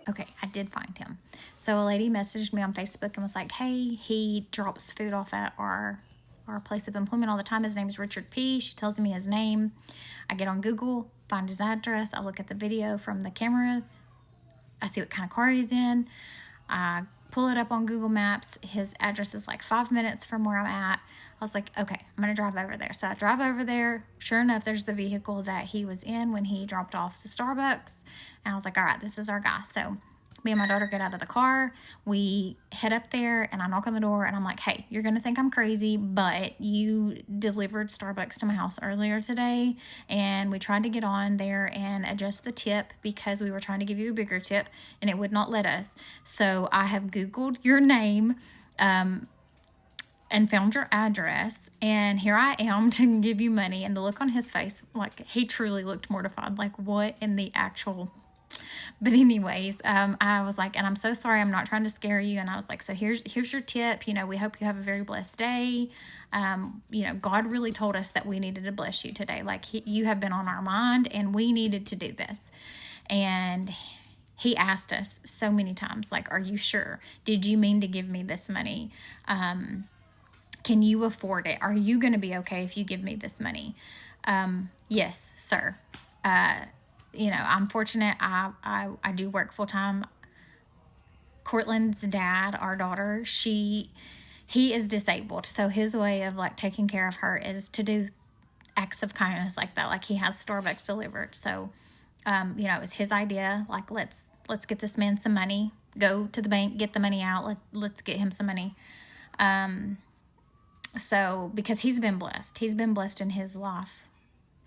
Okay, I did find him. So a lady messaged me on Facebook and was like, hey, he drops food off at our place of employment all the time. His name is Richard P. She tells me his name. I get on Google, find his address. I look at the video from the camera. I see what kind of car he's in. I pull it up on Google Maps. His address is like 5 minutes from where I'm at. I was like, okay, I'm going to drive over there. So I drive over there. Sure enough, there's the vehicle that he was in when he dropped off the Starbucks. And I was like, all right, this is our guy. So me and my daughter get out of the car. We head up there and I knock on the door and I'm like, hey, you're going to think I'm crazy, but you delivered Starbucks to my house earlier today. And we tried to get on there and adjust the tip because we were trying to give you a bigger tip and it would not let us. So I have Googled your name, and found your address, and here I am to give you money. And the look on his face, like, he truly looked mortified, like, what in the actual... But anyways, I was like, and I'm so sorry, I'm not trying to scare you. And I was like, so here's your tip. You know, we hope you have a very blessed day. You know, God really told us that we needed to bless you today. Like, you have been on our mind and we needed to do this. And he asked us so many times, like, are you sure? Did you mean to give me this money? Can you afford it? Are you going to be okay if you give me this money? Yes, sir. You know, I'm fortunate. I do work full time. Cortland's dad, our daughter, he is disabled. So his way of like taking care of her is to do acts of kindness like that. Like he has Starbucks delivered. So, you know, it was his idea. Like, let's get this man some money. Go to the bank, get the money out. Let's get him some money. So, because he's been blessed in his life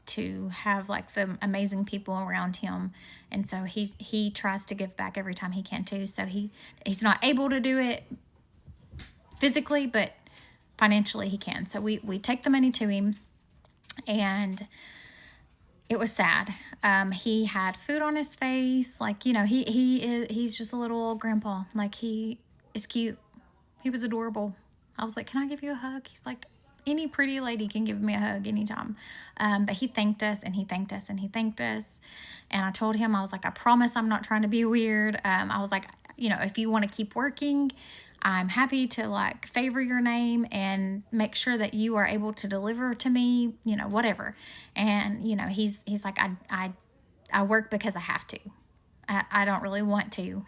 to have like the amazing people around him. And so he tries to give back every time he can too. So he's not able to do it physically, but financially he can. So we take the money to him, and it was sad. He had food on his face. Like, you know, he's just a little old grandpa. Like, he is cute. He was adorable. I was like, can I give you a hug? He's like, any pretty lady can give me a hug anytime. But he thanked us and he thanked us and he thanked us. And I told him, I was like, I promise I'm not trying to be weird. I was like, you know, if you want to keep working, I'm happy to like favor your name and make sure that you are able to deliver to me, you know, whatever. And, you know, he's like, I work because I have to. I don't really want to.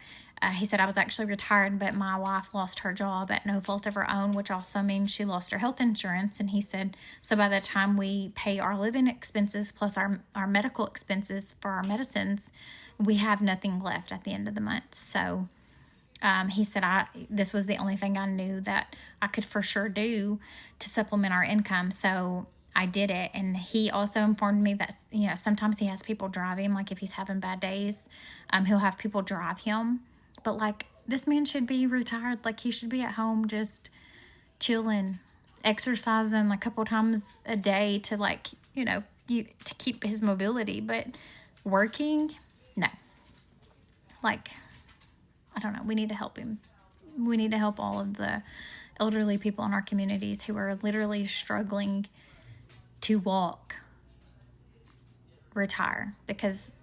He said, I was actually retired, but my wife lost her job at no fault of her own, which also means she lost her health insurance. And he said, so by the time we pay our living expenses plus our medical expenses for our medicines, we have nothing left at the end of the month. So he said, this was the only thing I knew that I could for sure do to supplement our income. So I did it. And he also informed me that, you know, sometimes he has people drive him. Like if he's having bad days, he'll have people drive him. But like, this man should be retired. Like, he should be at home just chilling, exercising a couple times a day to, like, you know, to keep his mobility. But working, no. Like, I don't know. We need to help him. We need to help all of the elderly people in our communities who are literally struggling to walk retire, because